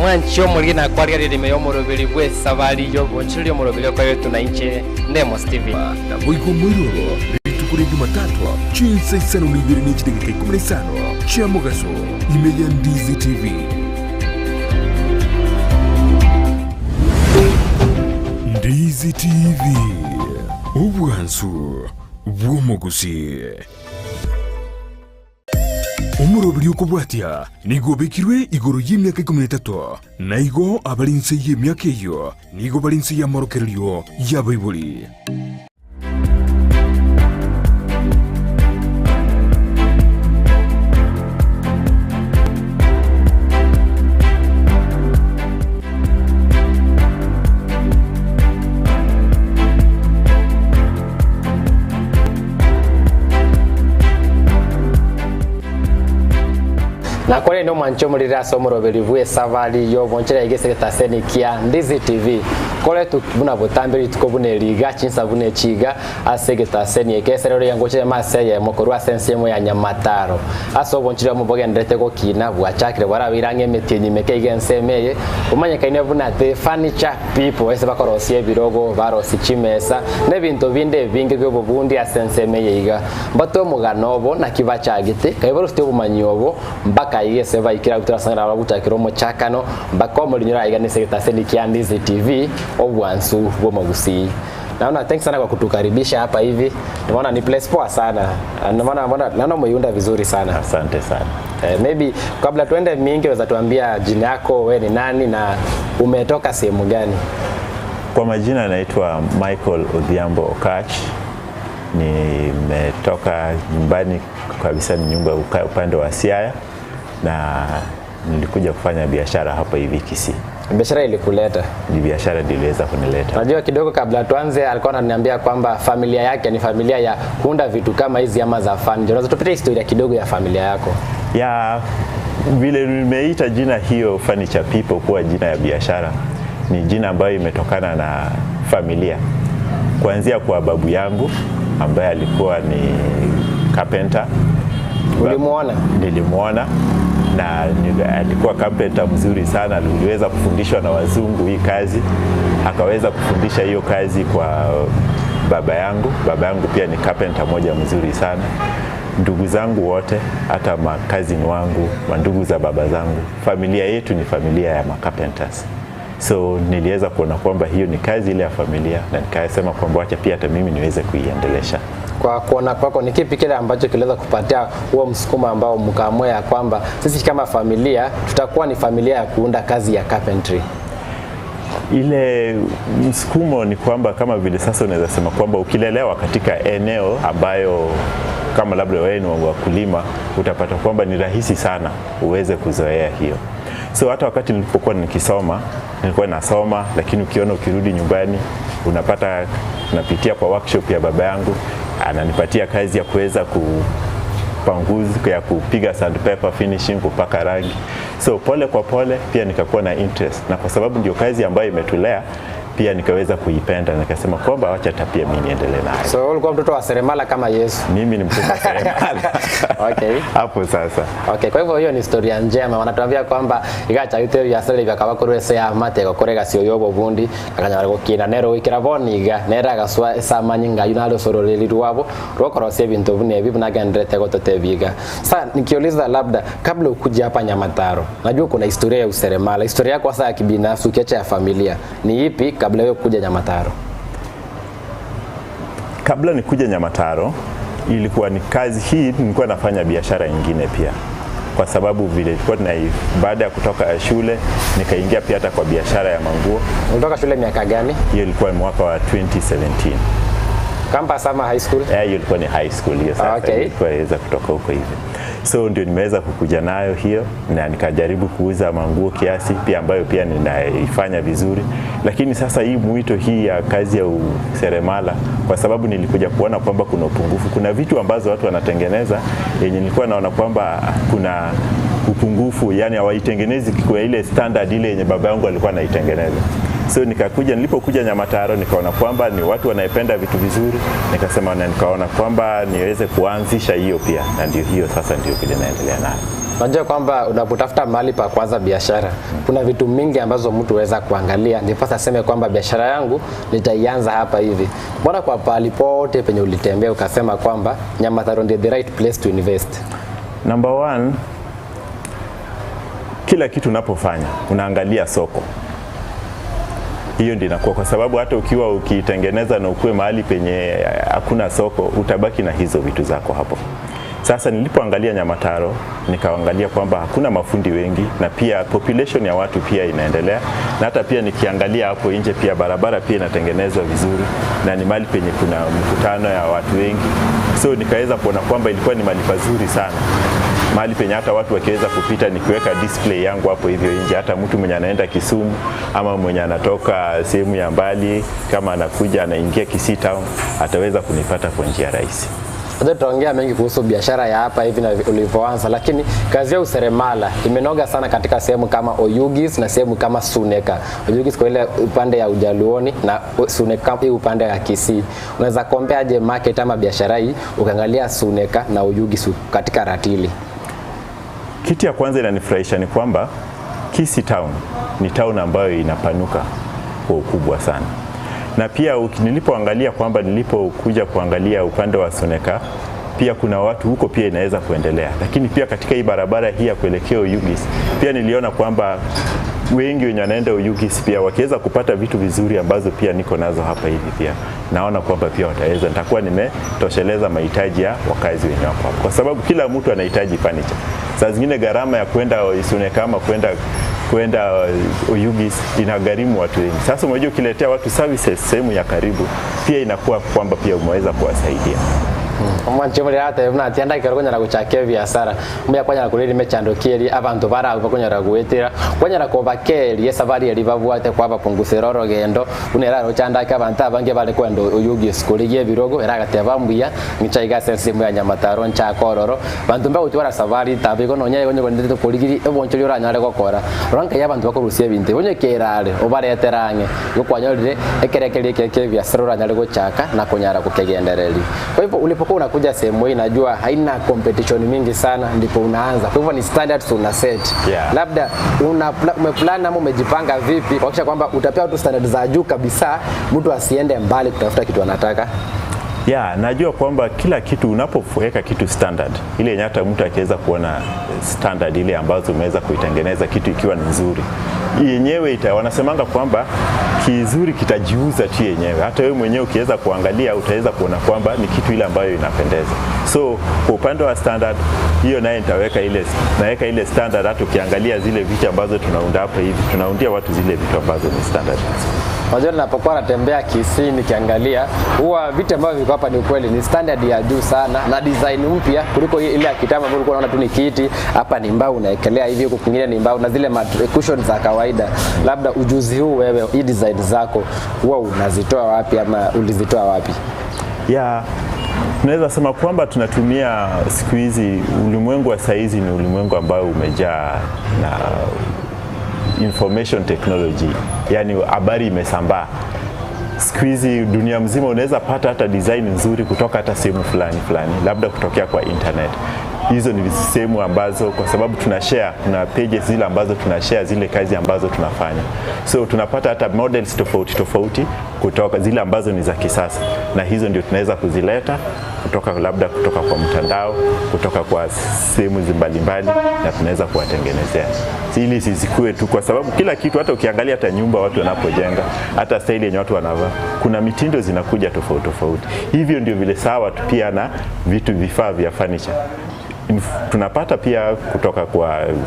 mwancho muri na kwaria rime yo murobiri bwe Esabaria yo bonchiri yo murobiri kwa yetu na inche Ndemos TV na boiko mwiroro litukuri Nyamataro chinsa isano libiri nichi dakika 15 chia mugaso imeya Ndizi TV. Ndizi TV ubwansu bw'omugusi umurobiri ukubwatia nigo bekirwe igoro y'imyaka 13 na igo abarinse y'imyaka iyo nigo barinse y'amarokeryo y'abayibuli. na kore no mwancho muri raso murobiri bwe Esabaria yo bonchira igese taseni kia Ndizi TV kore tubuna butambiri tukobune liga chinsa bune chiga asege taseni igese rero yangoche maseye mukuru asense mo ya Nyamataro aso bonchira mu boge ndete ko kina bwachakire barabirange metinyi meke igensemeye umanye kaine buna the furniture people ese bakorosie birogo barosi chimesa nebintu binde binge byo bundi asense meye iga mbato muganobo na kibachagite kaiboro fite bumanyobo mbaka igese vaikira kutrasangira abagutakiro mu chakano mbako muri nyura iga nesegeta seni kia Ndizi TV obwansu bw'omugusi. Naona thanks sana kwa kutukaribisha hapa hivi. Naona ni place poa sana. Naona umeiunda vizuri sana. Asante sana. Maybe kabla tuende mingi unaweza tuambia jina yako, wewe ni nani na umetoka sehemu gani? Kwa majina naitwa Michael Odhiambo Okach. Nimetoka nyumbani kabisa, ni nyumba upande wa Siaya na nilikuja kufanya biashara hapa hivi Kisii. Biashara ilikuleta? Ni biashara iliweza kunileta. Najua kidogo kabla tuanze alikuwa ananiambia kwamba familia yake ni familia ya kuunda vitu kama hizi ama za furniture. Unaweza tupitie historia kidogo ya familia yako? Ya vile nimeita jina hiyo Furniture People kuwa jina ya biashara, ni jina ambayo imetokana na familia. Kuanzia kwa babu yangu ambaye alikuwa ni carpenter. Ulimuona? Nilimuona na alikuwa carpenter mzuri sana, aliweza kufundishwa na wazungu hii kazi, akaweza kufundisha hiyo kazi kwa baba yangu. Baba yangu pia ni carpenter moja mzuri sana. Ndugu zangu wote, hata makazini wangu, ndugu za baba zangu, familia yetu ni familia ya carpenters. So niliweza kuona kwamba hiyo ni kazi ile ya familia na nikasema kwamba acha pia hata mimi niweze kuiendelesha. Kwa kuona kwako ni kipi kile ambacho kiliweza kupatia huo msukumo ambao mkaamua ya kwamba sisi kama familia tutakuwa ni familia ya kuunda kazi ya carpentry? Ile msukumo ni kwamba kama vile sasa unaweza sema kwamba ukilelewa katika eneo ambayo kama labda wewe ni wakulima, utapata kwamba ni rahisi sana uweze kuzoea hiyo. So hata wakati nilipokuwa nikisoma, nilikuwa nasoma, lakini ukiona ukirudi nyumbani unapata napitia kwa workshop ya baba yangu, ananipatia kazi ya kuweza kupanguza, ya kupiga sandpaper finishing, kupaka rangi. So pole kwa pole pia nikakuwa na interest, na kwa sababu ndio kazi ambayo imetulea pia nikaweza kuipenda, nikasema kwamba acha pia mimi niendelee nayo. So ulikuwa mtoto wa seremala kama Yesu? Mimi ni mtoto wa seremala. Okay. Hapo sasa. Okay, kwa hivyo hiyo ni historia njema. Wanatuambia kwamba igacha yute ya sele bakaba kurese ya mate gakorega cio yobo bundi akanyara gukina nero wikira boniga nera gaswa samanyinga yunalo sororeli ruwabo rokorosie bintu bune bibu nagendrete gototebiga. Sasa nikiuliza labda kabla ukuje hapa Nyamataro, najua kuna historia ya useremala. Historia yako sasa ya kibinafsi ukiacha ya familia ni ipi kabla wewe kuja Nyamataro? Kabla nikuja Nyamataro ilikuwa ni kazi hii, nilikuwa nafanya biashara nyingine pia. Kwa sababu vile ilikuwa baada ya kutoka shule nikaingia pia hata kwa biashara ya manguo. Ulitoka shule miaka gani? Hiyo ilikuwa mwaka wa 2017. Campus ama high school? Hiyo ilikuwa ni high school hiyo sasa. Okay. Ilikuwa iweza kutoka huko hivi. So ndio nimeweza kukuja nayo hiyo na nikajaribu kuuza manguo kiasi pia ambayo pia ninaifanya vizuri. Lakini sasa hii mwito hii ya kazi ya useremala, kwa sababu nilikuja kuona kwamba kuna upungufu. Kuna vitu ambazo watu wanatengeneza yenye nilikuwa naona kwamba kuna upungufu, yani hawaitengenezi kwa ile standard ile yenye baba yangu alikuwa anaitengeneza. So nilipokuja Nyamataro nikaona kwamba ni watu wanaipenda vitu vizuri, nikasema na nikaona kwamba niweze kuanzisha hiyo pia, na ndio hiyo sasa ndio kile naendelea nayo. Unajua kwamba unapotafuta mahali pa kuanza biashara, kuna vitu mingi ambazo mtu weza kuangalia ndipo sasa aseme kwamba biashara yangu nitaianza hapa hivi. Bora kwa pali pote penye ulitembea ukasema kwamba Nyamataro ndio the right place to invest? Number one, kila kitu unapofanya unaangalia soko. Hiyo ndio inakuwa, kwa sababu hata ukiwa ukitengeneza na ukue mahali penye hakuna soko, utabaki na hizo vitu zako hapo. Sasa nilipoangalia Nyamataro, nikaangalia kwamba hakuna mafundi wengi na pia population ya watu pia inaendelea, na hata pia nikiangalia hapo nje pia barabara pia inatengenezwa vizuri na ni mahali penye kuna mkutano ya watu wengi. So nikaweza kuona kwamba ilikuwa ni mahali pazuri sana. Mahali penye hata watu wakiweza kupita nikiweka display yangu hapo hivyo nje, hata mtu mwenye anaenda Kisumu ama mwenye anatoka sehemu ya mbali kama anakuja anaingia Kisii town ataweza kunipata kwa njia rahisi. Tutaongea mengi kuhusu biashara ya hapa hivi na ulivyoanza, lakini kazi ya useremala imenoga sana katika sehemu kama Oyugis na sehemu kama Suneka. Oyugis kwa ile upande ya Ujaluoni na Suneka upande ya Kisii. Unaweza compare aje market ama biashara hii ukiangalia Suneka na Oyugis katika ratili? Kitu ya kwanza inanifurahisha ni kwamba Kisii town ni town ambayo inapanuka kwa ukubwa sana. Na pia nilipoangalia kwamba nilipokuja kuangalia upande wa Suneka pia kuna watu huko pia inaweza kuendelea. Lakini pia katika hii barabara hii ya kuelekea Oyugis pia niliona kwamba wengi wenye wanaenda Oyugis pia wakiweza kupata vitu vizuri ambazo pia niko nazo hapa hivi pia naona kwamba pia wataweza, nitakuwa nimetosheleza mahitaji ya wakazi wenye wako hapa, kwa sababu kila mtu anahitaji furniture. Saa zingine gharama ya kwenda Suneka ama kwenda Oyugis inagharimu watu wengi. Sasa unajua ukiletea watu services sehemu ya karibu pia inakuwa kwamba pia umeweza kuwasaidia. Mwanchimuri hata mna tienda kirogonya na guchake biashara mya kwanya kuriri mechandokeri abantu bara bakonya ragwetera kwanya rakobakeri Esabaria libavuate kwa bapungusero rogendo unera rochandaka abantu abange bale kwendo Oyugis kurigie birogo eragateba mbuya ngichaiga sense mu ya Nyamataro ncha kororo bantu mba utwara Esabaria tabiko nonyaye gonye gondete kurigiri ebonchori oranyare gokora ranka yabantu bakorusie binte bonye kerare obareterange yokwanyarire ekerekeri keke biashara oranyare gochaka na konyara kukegendereri. Kwa hivyo ulipokuwa unakuja sehemu hii najua haina competition mingi sana, ndipo unaanza. Kwa hivyo ni standards una set. Labda umeplan ama umejipanga vipi kuhakikisha kwamba utapea tu standards za juu kabisa mtu asiende mbali kutafuta kitu anataka? Najua kwamba kila kitu unapoweka kitu standard, ile yenye hata mtu akiweza kuona standard ile ambazo umeweza kuitengeneza kitu ikiwa ni nzuri, yenyewe wanasemanga kwamba kizuri kitajiuza tu yenyewe. Hata wewe mwenyewe ukiweza kuangalia utaweza kuona kwamba ni kitu ile ambayo inapendeza. So kwa upande wa standard hiyo naye naweka ile standard. Hata ukiangalia zile vitu ambazo tunaunda hapa hivi, tunaundia watu zile vitu ambazo ni standard. Unajua ninapokuwa natembea Kisii nikiangalia huwa vitu ambavyo viko hapa ni ukweli ni standard ya juu sana na design mpya kuliko ile ya kitambo ambayo ulikuwa unaona tu ni kiti hapa ni mbao unaekelea hivi huko kwingine ni mbao na zile cushions za kawaida. Labda ujuzi huu wewe hii design zako huwa unazitoa wapi ama ulizitoa wapi? Tunaweza sema kwamba tunatumia siku hizi, ulimwengu wa saizi ni ulimwengu ambao umejaa na information technology, yani habari imesambaa. Siku hizi dunia mzima unaweza pata hata design nzuri kutoka hata sehemu fulani, labda kutokea kwa internet. Hizo ni sehemu ambazo kwa sababu kuna pages zile ambazo tunashare zile kazi ambazo tunafanya. So tunapata hata models tofauti kutoka zile ambazo ni za kisasa, na hizo ndio tunaweza kuzileta kutoka kwa mtandao, kutoka kwa sehemu mbalimbali, na tunaweza kuwatengenezea ili zizikue tu, kwa sababu kila kitu hata ukiangalia hata nyumba watu wanapojenga, hata style yenye watu wanavaa, kuna mitindo zinakuja tofauti. Hivyo ndio vile sawa pia na vifaa vya furniture. Tunapata pia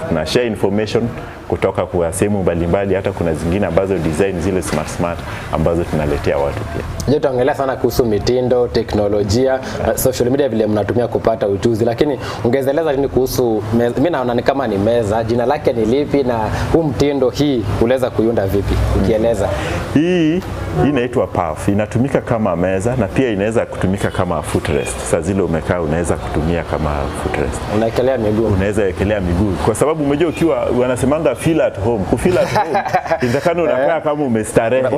tuna share information kutoka kwa sehemu mbalimbali, hata kuna zingine ambazo design zile smart ambazo tunaletea watu pia. Je, tuongelea sana kuhusu mitindo, teknolojia, social media vile mnatumia kupata ujuzi, lakini ungeeleza nini kuhusu mimi naona ni kama ni meza, jina lake ni lipi na huu mtindo hii unaweza kuiunda vipi? Ukieleza. Hii inaitwa puff. Inatumika kama meza na pia inaweza kutumika kama footrest. Sasa zile umekaa unaweza kutumia kama footrest. Unaekelea miguu. Unaweza wekelea miguu. Kwa sababu umejua ukiwa wanasemanga feel at home. Kufeel at home intakana unakaa kama umestarehe.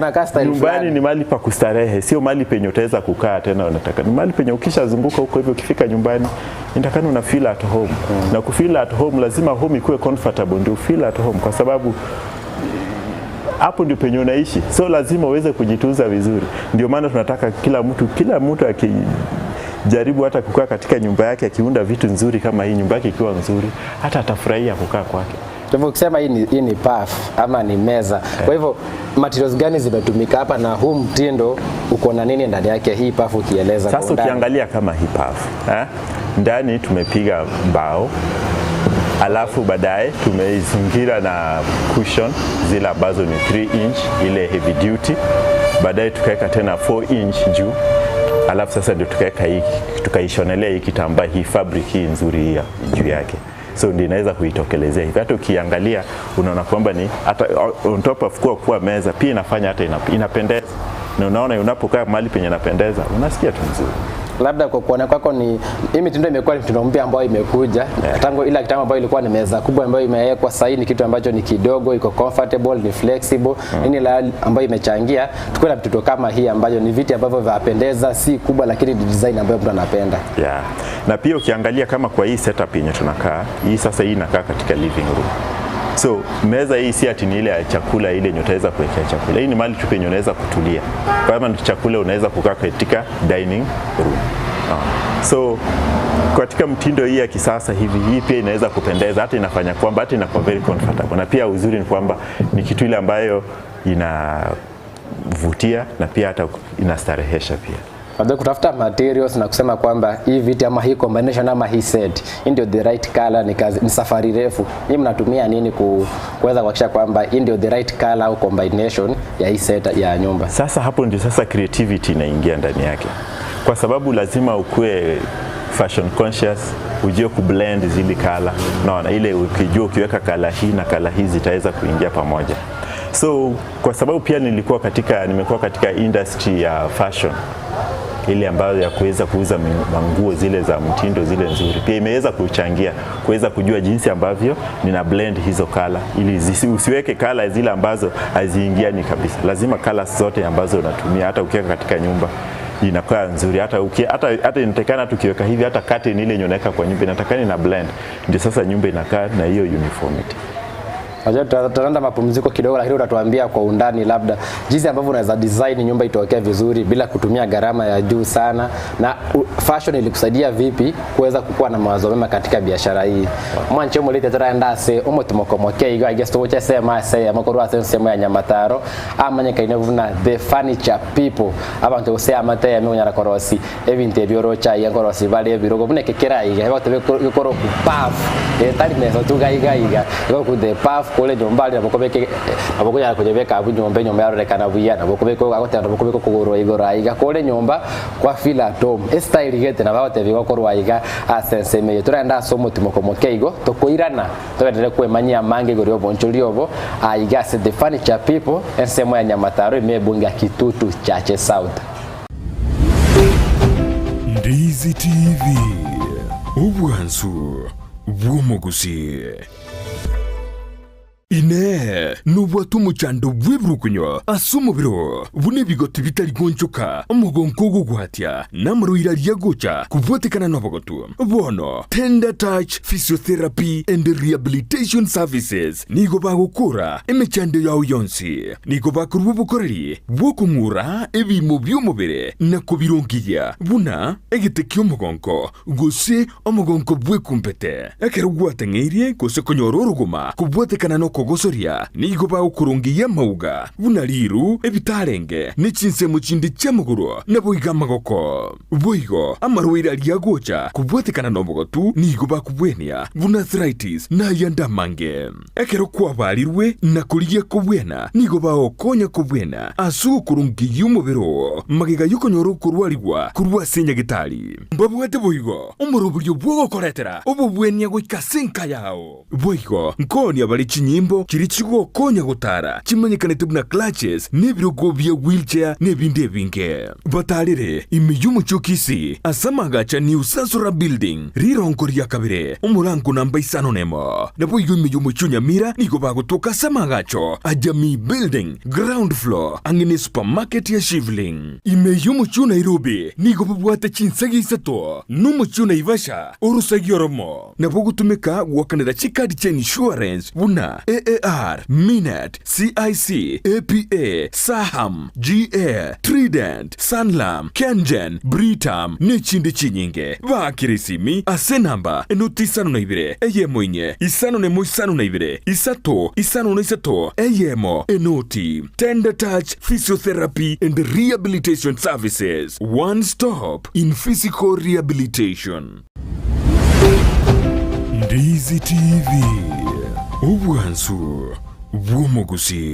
Nyumbani ni mahali pa kustarehe, sio mahali penye utaweza kukaa tena unataka. Ni mahali penye ukishazunguka huko hivyo ukifika nyumbani intakana una feel at home. Na kufeel at home lazima home ikuwe comfortable ndio feel at home kwa sababu hapo ndio penye unaishi. So lazima uweze kujitunza vizuri. Ndio maana tunataka kila mtu akijaribu hata kukaa katika nyumba yake akiunda vitu nzuri kama hii, nyumba yake ikiwa nzuri, hata atafurahia kukaa kwake. Kwa hivyo ukisema hii ni puff ama ni meza. Kwa hivyo materials gani zimetumika hapa na huu mtindo uko na nini ndani yake hii puff ukieleza kwa sasa ndani? Ukiangalia kama hii puff, ndani tumepiga mbao. Alafu baadaye tumeizingira na cushion zile ambazo ni 3 inch ile heavy duty. Baadaye tukaweka tena 4 inch juu. Alafu sasa ndio tukaweka hii tukaishonelea hii kitambaa hii fabric hii nzuri hii juu yake. So ndio inaweza kuitokelezea hivi. Hata ukiangalia unaona kwamba ni hata on top of kuwa meza pia inafanya hata inapendeza. Na unaona unapokaa mahali penye inapendeza unasikia tu nzuri. Labda kwa kuona kwako ni hii mitindo imekuwa ni mitindo mpya ambayo imekuja. Tangu ile kitambaa ambayo ilikuwa ni meza kubwa ambayo imewekwa sasa ni kitu ambacho ni kidogo, iko comfortable, ni flexible. Nini la ambayo imechangia tukue na mitindo kama hii ambayo ni viti ambavyo vinapendeza, si kubwa lakini design ambayo mtu anapenda. Yeah. Na pia ukiangalia kama kwa hii setup yenye tunakaa, hii sasa hii inakaa katika living room. So meza hii si ati ni ile ya chakula ile yenye utaweza kuwekea chakula. Hii ni mahali tu penye unaweza kutulia. Kama ni chakula unaweza kukaa katika dining room. So katika mtindo hii ya kisasa hivi, hii pia inaweza kupendeza, hata inafanya kwamba hata inakuwa very comfortable. Na pia uzuri ni kwamba ni kitu ile ambayo inavutia na pia hata inastarehesha pia. Baada kutafuta materials na kusema kwamba hii viti ama hii combination ama hii set hii ndio the right color, ni safari refu. Nyinyi mnatumia nini kuweza kuhakikisha kwamba hii ndio the right color au combination ya hii set ya nyumba? Sasa hapo ndio sasa creativity inaingia ndani yake. Kwa sababu lazima ukue fashion conscious, ujue kublend zile color. Naona ile ukijua ukiweka color hii na color hizi zitaweza kuingia pamoja. So kwa sababu pia nimekuwa katika industry ya fashion ile ambayo ya kuweza kuuza manguo zile za mtindo zile nzuri, pia imeweza kuchangia kuweza kujua jinsi ambavyo nina blend hizo color ili usiweke color zile ambazo haziingiani kabisa. Lazima colors zote ambazo unatumia hata ukiweka katika nyumba inakuwa nzuri. Hata inatakana tukiweka hivi hata curtain ile nyoneka kwa nyumba inatakana ina blend, ndio sasa nyumba inakaa na hiyo uniformity. Tutaenda mapumziko kidogo, lakini utatuambia kwa undani labda jinsi ambavyo unaweza design nyumba itokee vizuri bila kutumia gharama ya juu sana, na fashion ilikusaidia vipi kuweza kukua na mawazo mema katika biashara hii. Mwancho mulite turaenda se omotumokomoke iga gesto wocha sema se amakoro sema ya Nyamataro amanye kainevuna the furniture people abantu ose amate ya menya korosi ebinte byorocha ya korosi bale birogo buneke kera iga ebate bikoro puff etali meso tuga ku the puff kole nyombali abokobeke abokonya kujebeka abunyombe nyomba yarekana buya abokobeko agotenda abokobeko kugorwa igora iga kole nyomba kwa feel at home style gete na bawote bigokorwa iga asenseme turenda somo timokomoke igo tokoirana tubendere kwemanyia mange gorio bonchuliobo aiga se the furniture people ensemo ya Nyamataro imebunga Kitutu Chache South. Ndizi TV ubwansu bwumugusi ine nubwatu muchando bwebrukunyo asumubiro bune bigoti bitari gonchoka umugongo gugwatya namruira ryagocha kubwotekana nobogotu bono Tender Touch Physiotherapy and Rehabilitation Services nigo bagukura emechando yawo yonsi nigo bakurwa bukoreri bwokungura ebimo by'umubere na kubirongiya buna egitekyo umugongo gose umugongo bwekumpete ekerugwatengeire gose konyororuguma kubwotekana no kogosoria nigo baukurungiya mauga bunaliru ebitarenge nichinse muchindi chamuguru na boiga magoko boigo amaruira ryagocha kubwotekana nobogotu nigo bakubwenia buna arthritis na yanda mange ekero kwabarirwe na kuriye kubwena nigo baokonya kubwena asu kurungiya umubiro magiga yukonyoro kurwarigwa kurwa senya gitari mbabwete boigo umuruburyo bwo koretera ububwenia gwikasenka yao boigo nkoni abari chinyimba chombo chirichigo konya gutara chimanyikanite buna clutches nebirogo bya wheelchair nebinde binge batarire imiyumu chokisi asamagacha new sasura building rirongo rya kabire umurango namba isano nemo nabo imiyumu chunyamira niko bagutoka samagacho ajami building ground floor angine supermarket ya Shivling imiyumu chu Nairobi niko babwate chinsagi sato numu chu Naivasha urusagi oromo nabo gutumika gwakanira chikadi cha insurance buna AAR Minet CIC APA Saham GA Trident Sanlam Kengen Britam n'ikindi kinyinge bakirisimi ase namba enotisano na ibire eyemo inye isano ne moisano na ibire isato isano na isato eyemo enoti Tender Touch Physiotherapy and Rehabilitation Services, one stop in physical rehabilitation. Ndizi TV ubwansu bw'umuguzi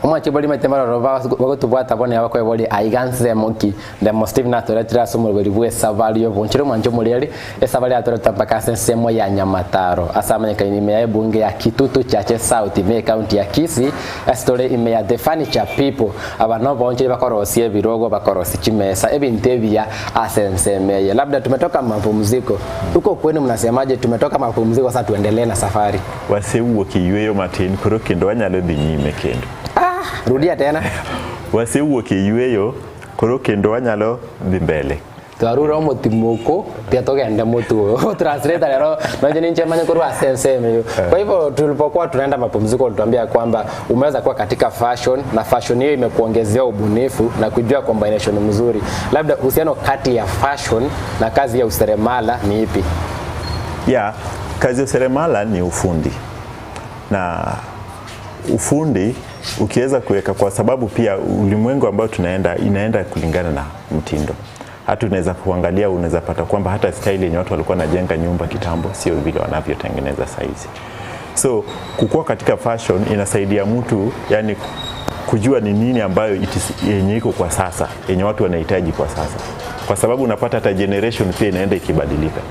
Omwachiboli metemara roba bagotubwata bone abakwe boli aiganze moki ndemo Steve Naturatira somubiri bwe Esabaria bonchiro mwanjo muleri Esabaria atorotapaka sensemo ya Nyamataro asamanyika ime ya bunge ya Kitutu Chache South ime county ya Kisii astore ime ya the furniture people abano bonchiro bakorosie birogo bakorosi chimesa ebintebia asensemeye labda tumetoka mapumziko uko kwenu mnasemaje tumetoka mapumziko sasa tuendelee na safari waseuwo kiyweyo matin koro kendo wanyalo dhi nyime kendo rudia tena waseuwo kiyweyo koro kendo wanyalo dhi mbele twarura mutimoko tiatogenda mutu translator lero najeni nchemanya kuru asenseme kwa hivyo tulipokuwa tunaenda mapumziko ulituambia kwamba umeweza kuwa katika fashion na fashion hiyo imekuongezea ubunifu na kujua combination mzuri labda uhusiano kati ya fashion na kazi ya useremala ni ipi kazi ya useremala ni ufundi na ufundi ukiweza kuweka kwa sababu pia ulimwengu ambao inaenda kulingana na mtindo. Hata unaweza kuangalia unaweza pata kwamba hata style yenye watu walikuwa wanajenga nyumba kitambo sio vile wanavyotengeneza saizi. So kukua katika fashion inasaidia mtu yani kujua ni nini ambayo yenye iko kwa sasa, yenye watu wanahitaji kwa sasa. Kwa sababu unapata hata generation pia inaenda ikibadilika.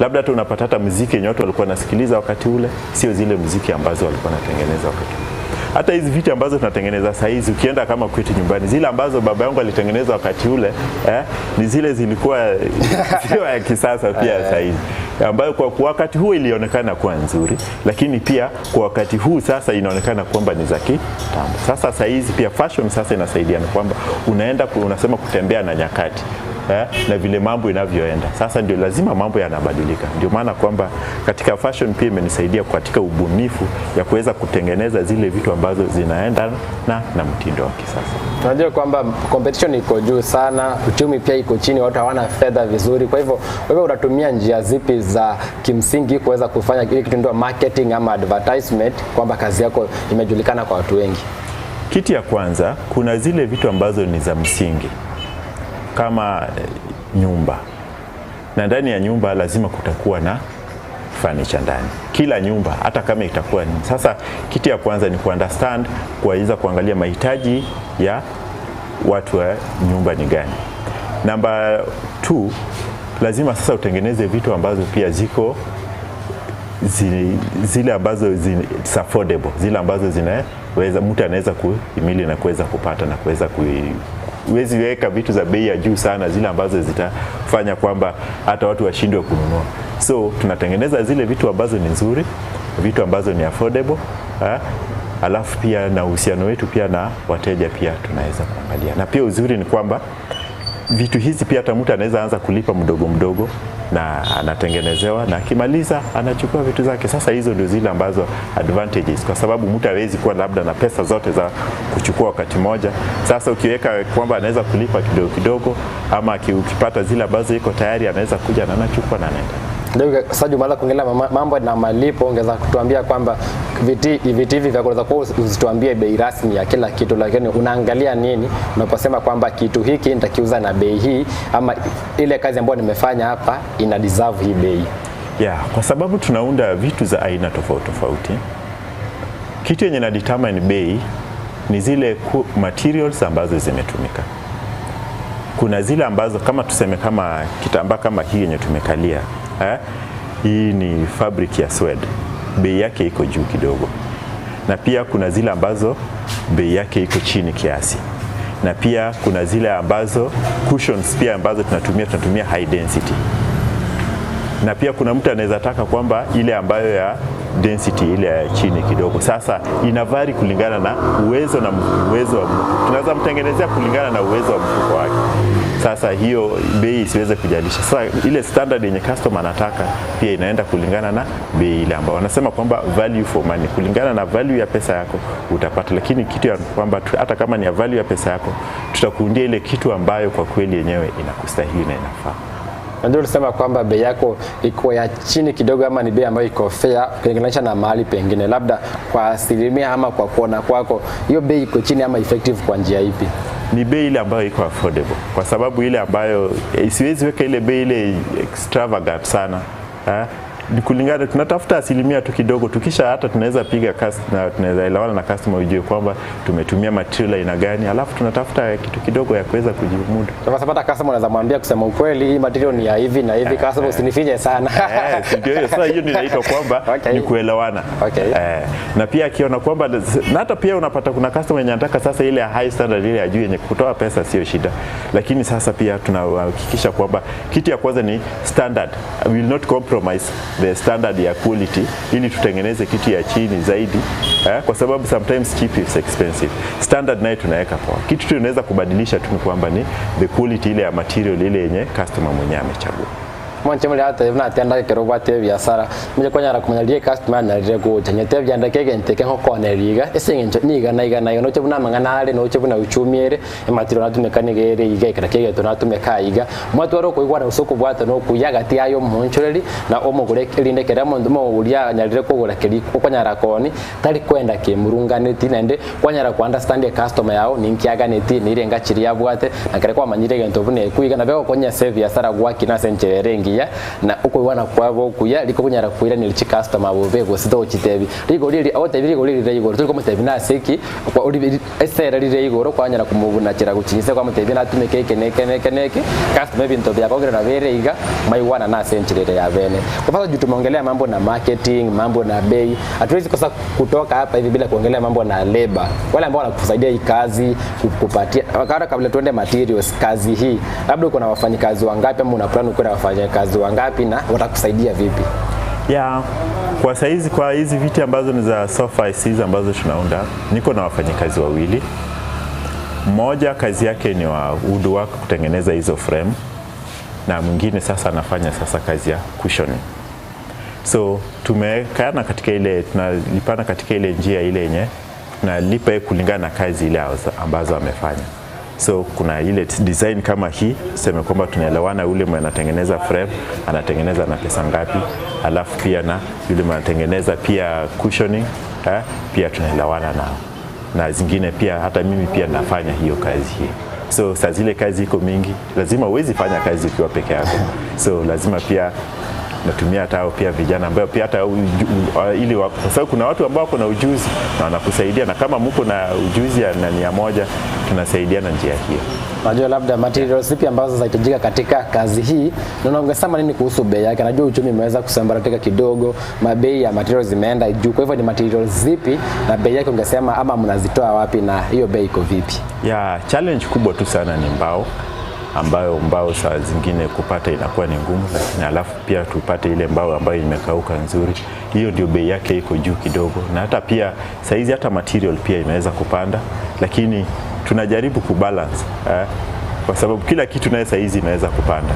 Labda hata unapata hata muziki yenye watu walikuwa wanasikiliza wakati ule sio zile muziki ambazo walikuwa wanatengeneza wakati ule. Hata hizi vitu ambazo tunatengeneza saa hizi ukienda kama kwetu nyumbani zile ambazo baba yangu alitengeneza wakati ule ni zile zilikuwa sio ya kisasa pia saa hizi ambayo kwa wakati huo ilionekana kuwa nzuri lakini pia kwa wakati huu sasa inaonekana kwamba ni za kitambo. Sasa saa hizi pia fashion sasa inasaidiana kwamba unaenda unasema kutembea na nyakati na vile mambo inavyoenda. Sasa ndio lazima mambo yanabadilika. Ndio maana kwamba katika fashion pia imenisaidia katika ubunifu ya kuweza kutengeneza zile vitu ambazo zinaenda na mtindo wa kisasa. Tunajua kwamba competition iko juu sana, uchumi pia iko chini, watu hawana fedha vizuri. Kwa hivyo wewe unatumia njia zipi za kimsingi kuweza kufanya kile kitu ndio marketing ama advertisement kwamba kazi yako imejulikana kwa watu wengi? Kitu ya kwanza kuna zile vitu ambazo ni za msingi kama nyumba. Na ndani ya nyumba lazima kutakuwa na furniture ndani. Kila nyumba hata kama itakuwa ni. Sasa kitu ya kwanza ni kuunderstand, kuweza kuangalia mahitaji ya watu wa nyumba ni gani. Number 2, lazima sasa utengeneze vitu ambazo pia ziko zile ambazo it's affordable, zile ambazo zinaweza mtu anaweza kuhimili na kuweza kupata na kuweza uwezi weka vitu za bei ya juu sana zile ambazo zitafanya kwamba hata watu washindwe kununua. So tunatengeneza zile vitu ambazo ni nzuri, vitu ambazo ni affordable, alafu pia na uhusiano wetu pia na wateja pia tunaweza kuangalia. Na pia uzuri ni kwamba vitu hizi pia hata mtu anaweza anza kulipa mdogo mdogo na anatengenezewa na akimaliza anachukua vitu zake. Sasa hizo ndio zile ambazo advantages, kwa sababu mtu hawezi kuwa labda na pesa zote za kuchukua wakati moja. Sasa ukiweka kwamba anaweza kulipa kidogo kidogo ama ukipata zile ambazo iko tayari anaweza kuja na anachukua na anaenda. Ndio sasa Jumala kuongelea mambo na malipo, ongeza kutuambia kwamba viti hivi vya kuweza kwa usituambie bei rasmi ya kila kitu, lakini unaangalia nini unaposema kwamba kitu hiki nitakiuza na bei hii ama ile kazi ambayo nimefanya hapa ina deserve hii bei? Kwa sababu tunaunda vitu za aina tofauti tofauti. Kitu yenye na determine bei ni zile materials ambazo zimetumika. Kuna zile ambazo kama tuseme kama kitambaa kama hii yenye tumekalia, hii ni fabric ya suede. bei yake iko juu kidogo, na pia kuna zile ambazo bei yake iko chini kiasi, na pia kuna zile ambazo cushions pia ambazo tunatumia high density, na pia kuna mtu anaweza taka kwamba ile ambayo ya density ile ya chini kidogo. Sasa inavari kulingana na uwezo wa tunaweza mtengenezea kulingana na uwezo wa mfuko wake. Sasa hiyo bei isiweze kujalisha. Sasa ile standard yenye customer anataka pia inaenda kulingana na bei ile ambayo wanasema kwamba value for money, kulingana na value ya pesa yako utapata, lakini kitu ya kwamba hata kama ni ya value ya pesa yako tutakuundia ile kitu ambayo kwa kweli yenyewe inakustahili na inafaa. Ndio ulisema kwamba bei yako iko ya chini kidogo, ama ni bei ambayo iko fair kulinganisha na mahali pengine, labda kwa asilimia ama kwa kuona kwako hiyo bei iko chini ama effective kwa njia ipi? Ni bei ile ambayo iko affordable, kwa sababu ile ambayo siwezi weka ile bei ile extravagant sana. Ni kulingana, tunatafuta asilimia tu kidogo, tukisha hata tunaweza piga na tunaweza elewana na customer ujue kwamba tumetumia material aina gani, alafu tunatafuta kitu kidogo ya kuweza kujimudu. Kwa sababu hata customer anaweza mwambia kusema ukweli hii material ni ya hivi na hivi, customer usinifinye sana. Ndio hiyo. Sasa hiyo inaitwa kwamba ni kuelewana. Na pia akiona kwamba, na hata pia unapata kuna customer yenye anataka sasa ile high standard ile ya juu yenye kutoa pesa sio shida, lakini sasa pia tunahakikisha kwamba kitu ya kwanza ni standard, we will not compromise the standard ya quality ili tutengeneze kitu ya chini zaidi, kwa sababu sometimes cheap is expensive. Standard nayo tunaweka poa. Kitu tunaweza kubadilisha tu ni kwamba ni the quality ile ya material ile yenye customer mwenyewe amechagua. Mwanche muli hata ivuna atenda kero gwate biashara muje kwanyara kumanyalie customer nyarire go chanyete byanda kege nteke nko koneriga esengencho niga no chebuna manganale no chebuna uchumiere ematiro natumekanigere iga ikara kege to natumekaiga mwatu waro ko igwana usoko bwata no kuyagati ayo monchoreri na omugure elinde kera mondo mo ulia nyarire kugura keri kwanyara koni tari kwenda ke murunganeti nende kwanyara ku understand customer yao ninkiaganeti nirenga chiri yabwate na kare kwa manyire gento bune kuiga na bego konya save biashara gwaki na sencherengi na uko wana kwabo kuya liko kunyara kuira ni lichi customer bobego sito chitebi liko lili awote liko lili rego tuko mutebi na seki kwa uri esera lili rego kwanyara kumubuna kira guchinyise kwa mutebi na tumekeke neke customer binto bya bagera na bere iga mai wana na senchirere ya bene kwa sababu tumeongelea mambo na marketing, mambo na bei, hatuwezi kosa kutoka hapa hivi bila kuongelea mambo na labor, wale ambao wanakusaidia hii kazi kukupatia kabla tuende materials kazi hii, labda uko na wafanyikazi wangapi ama una plan uko na wafanyikazi wangapi na watakusaidia vipi? Kwa saizi kwa hizi viti ambazo ni za sofa hizi ambazo tunaunda, niko na wafanyikazi wawili. Mmoja kazi yake ni wa woodwork, kutengeneza hizo frame, na mwingine sasa anafanya sasa kazi ya cushioning. So tumekana katika ile, tunalipana katika ile njia ile yenye tunalipa kulingana na kazi ile ambazo amefanya. So kuna ile design kama hii, sema kwamba tunaelewana yule mwenye anatengeneza frame anatengeneza na pesa ngapi, alafu pia na yule mwenye anatengeneza pia cushioning pia tunaelewana nao, na zingine pia hata mimi pia nafanya hiyo kazi hii. So saa zile kazi iko mingi, lazima uwezi fanya kazi ukiwa peke yako, so lazima pia natumia hata pia vijana ambao pia hata ili kwa sababu kuna watu ambao kuna ujuzi na wanakusaidia, na kama mko na ujuzi na nia moja tunasaidiana njia hiyo. Najua labda materials zipi ambazo zinahitajika katika kazi hii, na ungesema nini kuhusu bei yake? Najua uchumi umeweza kusambaratika kidogo, mabei ya materials zimeenda juu, kwa hivyo ni materials zipi na bei yake ungesema ama mnazitoa wapi na hiyo bei iko vipi? Challenge kubwa tu sana ni mbao, ambayo mbao saa zingine kupata inakuwa ni ngumu, lakini alafu pia tupate ile mbao ambayo imekauka nzuri, hiyo ndio bei yake iko juu kidogo. Na hata pia saizi hata material pia imeweza kupanda, lakini tunajaribu kubalance kwa sababu kila kitu naye saizi imeweza kupanda,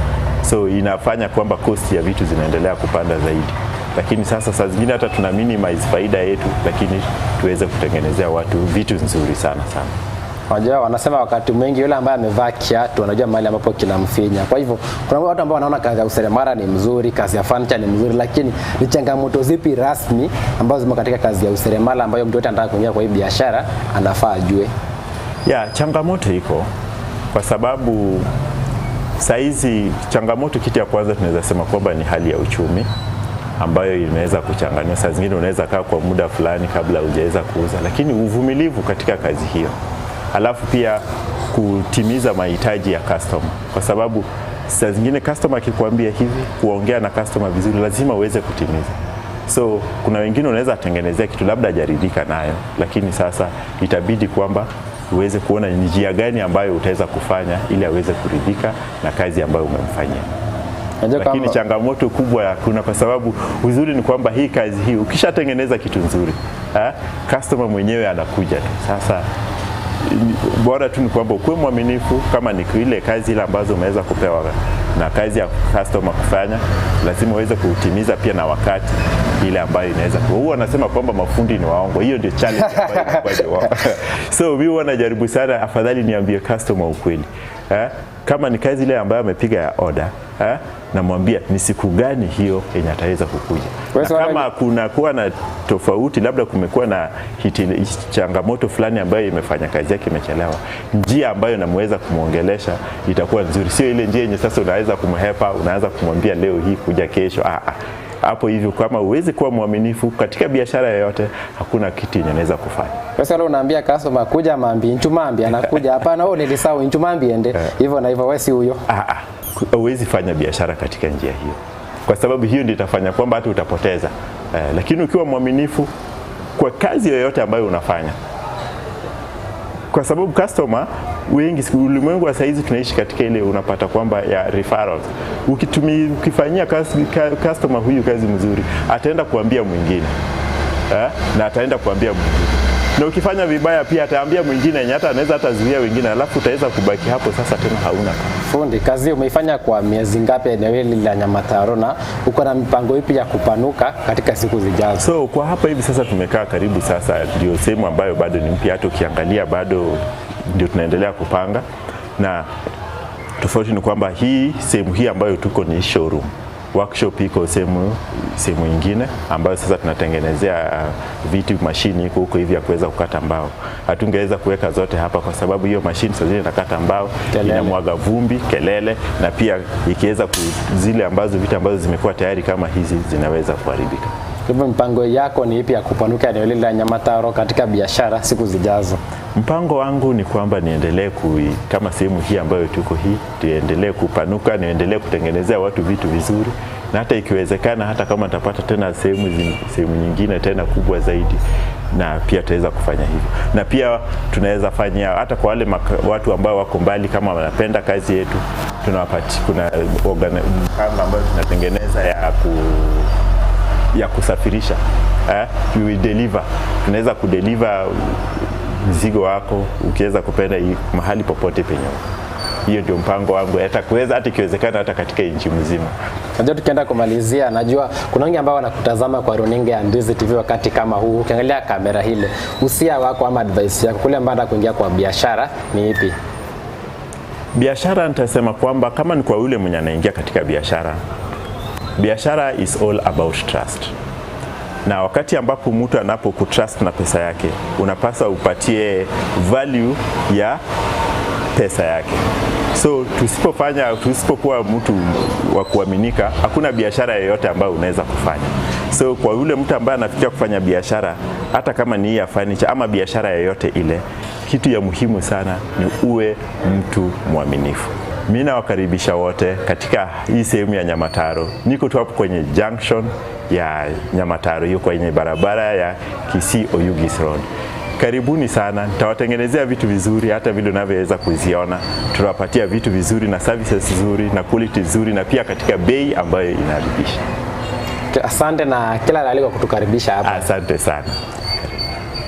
so inafanya kwamba cost ya vitu zinaendelea kupanda zaidi, lakini sasa saa zingine hata tuna minimize faida yetu, lakini tuweze kutengenezea watu vitu nzuri sana. Wajua wanasema wakati mwingi yule ambaye amevaa kiatu anajua mahali ambapo kinamfinya. Kwa hivyo kuna watu ambao wanaona kazi ya useremala ni mzuri, kazi ya furniture ni mzuri, lakini ni changamoto zipi rasmi ambazo zimo katika kazi ya useremala ambayo mtu yote anataka kuingia kwa hii biashara anafaa ajue? Changamoto iko kwa sababu saizi changamoto, kitu ya kwanza tunaweza sema kwamba ni hali ya uchumi ambayo imeweza kuchanganywa. Saa zingine unaweza kaa kwa muda fulani kabla hujaweza kuuza, lakini uvumilivu katika kazi hiyo. Alafu pia kutimiza mahitaji ya customer, kwa sababu saa zingine customer akikwambia hivi, kuongea na customer vizuri lazima uweze kutimiza. So kuna wengine unaweza tengenezea kitu labda hajaridhika nayo, lakini sasa itabidi kwamba uweze kuona ni njia gani ambayo utaweza kufanya ili aweze kuridhika na kazi ambayo umemfanyia. Lakini changamoto kubwa kuna, kwa sababu uzuri ni kwamba hii kazi hii ukishatengeneza kitu nzuri, customer mwenyewe anakuja tu. Sasa bora tu ni kwamba ukuwe mwaminifu. Kama ni ile kazi ile ambazo umeweza kupewa na kazi ya customer kufanya, lazima uweze kutimiza pia na wakati ile ambayo inaweza kuwa. Huwa anasema kwamba mafundi ni waongo. Hiyo ndio challenge ambayo inakuwa ni waongo. So mimi wanajaribu sana, afadhali niambie customer ukweli. Kama ni kazi ile ambayo amepiga ya order, namwambia ni siku gani hiyo yenye ataweza kukuja. Na kama kuna kuwa na tofauti, labda kumekuwa na changamoto fulani ambayo imefanya kazi yake imechelewa, njia ambayo namweza kumuongelesha itakuwa nzuri. Sio ile njia yenye sasa unaweza kumhepa, unaanza kumwambia leo hii kuja kesho. Hapo hivyo, kama uweze kuwa mwaminifu katika biashara yoyote, hakuna kitu inaweza kufanya. Sasa leo unaambia customer kuja mambi, nchumambi anakuja. Hapana, wewe nilisahau nchumambi ende. Hivyo na hivyo, wewe si huyo. Huwezi fanya biashara katika njia hiyo, kwa sababu hiyo ndio itafanya kwamba hata utapoteza. Lakini ukiwa mwaminifu kwa kazi yoyote ambayo unafanya, kwa sababu customer wengi, ulimwengu wa saizi tunaishi katika ile unapata kwamba ya referrals. Ukifanyia customer huyu kazi mzuri, ataenda kuambia mwingine, na ataenda kuambia mwingine. Na ukifanya vibaya pia ataambia mwingine, yenye hata anaweza hata zuia wengine, alafu utaweza kubaki hapo sasa tena hauna. Fundi, kazi umeifanya kwa miezi ngapi eneo hili la Nyamataro, na uko na mipango ipi ya kupanuka katika siku zijazo? So kwa hapa hivi sasa tumekaa karibu, sasa ndio sehemu ambayo bado ni mpya, hata ukiangalia bado ndio tunaendelea kupanga. Na tofauti ni kwamba hii sehemu hii ambayo tuko ni showroom. Workshop iko sehemu nyingine ambayo sasa tunatengenezea vitu, mashini iko huko hivi ya kuweza kukata mbao. Hatungeweza kuweka zote hapa kwa sababu hiyo mashini sasa inakata mbao, inamwaga vumbi, kelele, na pia ikiweza zile ambazo vitu ambazo zimekuwa tayari kama hizi zinaweza kuharibika. Hivyo mpango yako ni ipi ya kupanuka eneo hili la Nyamataro katika biashara siku zijazo? Mpango wangu ni kwamba niendelee kama sehemu hii ambayo tuko hii, tuendelee kupanuka, niendelee kutengenezea watu vitu vizuri, na hata ikiwezekana, hata kama nitapata tena sehemu nyingine tena kubwa zaidi, na pia tutaweza kufanya hivyo. Na pia tunaweza fanya hata kwa wale watu ambao wako mbali, kama wanapenda kazi yetu, tunawapatia, kuna mpango ambao tunatengeneza ya kusafirisha. We will deliver. Tunaweza kudeliver mzigo wako ukiweza kupenda mahali popote penye. Hiyo ndio mpango wangu, hata ikiwezekana hata katika nchi mzima. Najua tukienda kumalizia, najua kuna wengi ambao wanakutazama kwa runinga ya Ndizi TV wakati kama huu. Ukiangalia kamera hile, usia wako ama advice yako kule ambao kuingia kwa biashara ni ipi? Biashara nitasema kwamba kama ni kwa yule mwenye anaingia katika biashara is all about trust. Na wakati ambapo mtu anapokutrust na pesa yake, unapaswa upatie value ya pesa yake. So tusipokuwa mtu wa kuaminika, hakuna biashara yoyote ambayo unaweza kufanya. So kwa yule mtu ambaye anafikia kufanya biashara, hata kama ni ya furniture ama biashara yoyote ile, kitu ya muhimu sana ni uwe mtu mwaminifu. Mimi nawakaribisha wote katika hii sehemu ya Nyamataro. Niko tu hapo kwenye junction ya Nyamataro, hiyo kwenye barabara ya Kisii Oyugis Road. Karibuni sana, nitawatengenezea vitu vizuri, hata vile unavyoweza kuziona. Tutawapatia vitu vizuri na services nzuri na quality nzuri, na pia katika bei ambayo inaridhisha. Asante na kila la leo kutukaribisha hapa. Asante sana.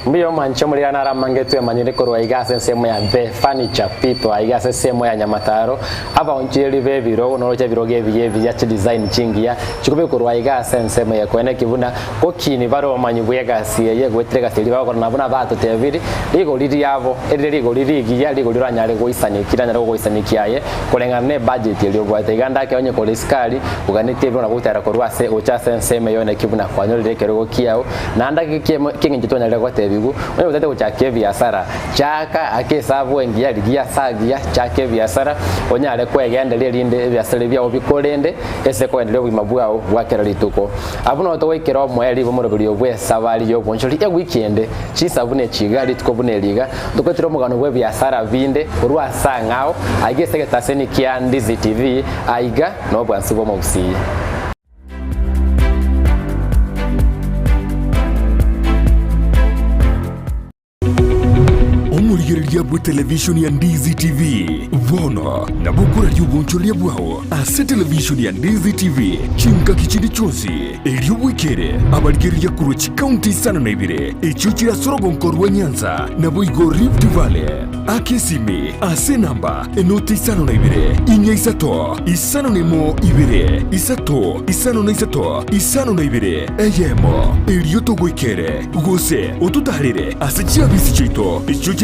Mbiyo manchomulira na ramangetu ya manyiriko rwa igase semo ya The Furniture People, igase semo ya Nyamataro. Aba onchiri ve biro no rocha biro ge ya design chingia. Chikupe kurwa igase semo ya kwene kivuna kokini baro manyibuye gasi ye gwetrega seli bako na bana bato teviri. Ligo liri yavo, ligo liri giya ligo liranyale go isani kiranyale go isani kiaye. Kolenga ne budget yeli obwate iganda ke onye koleskali uganite biro na gutara korwa se ocha semo yone kivuna kwa nyole kero kiao. Na andake kingi jitonya lego tevi wewe utete kuchake biashara chaka akesabu engia ligia sagia chake biashara onyale kwegenda linde biashara bya obikolende ese kwendele bwimabwao wakera lituko abuno otowekero mweli bomoro buli obwe Esabaria yo boncholi ya weekend chisabune chigali tukobune liga tukotiro mugano bwe biashara vinde urwa sangao agese ketaseni kia Ndizi TV aiga no bwansibo mobusi. ria bwa television ya Ndizi TV vono na bukura ry'ubunchoria bwao ase television ya Ndizi TV chinka kichindi chonsi elio wikere abarigeriria kuruchi county sana na ibire echo chira sorogonkorwa Nyanza na boigo Rift Valley akesimi ase namba enoti sana na ibire inya isato isano nemo ibire isato isano na isato isano na ibire eyemo elio togwikere gose otutaharire ase chiabisi chito echo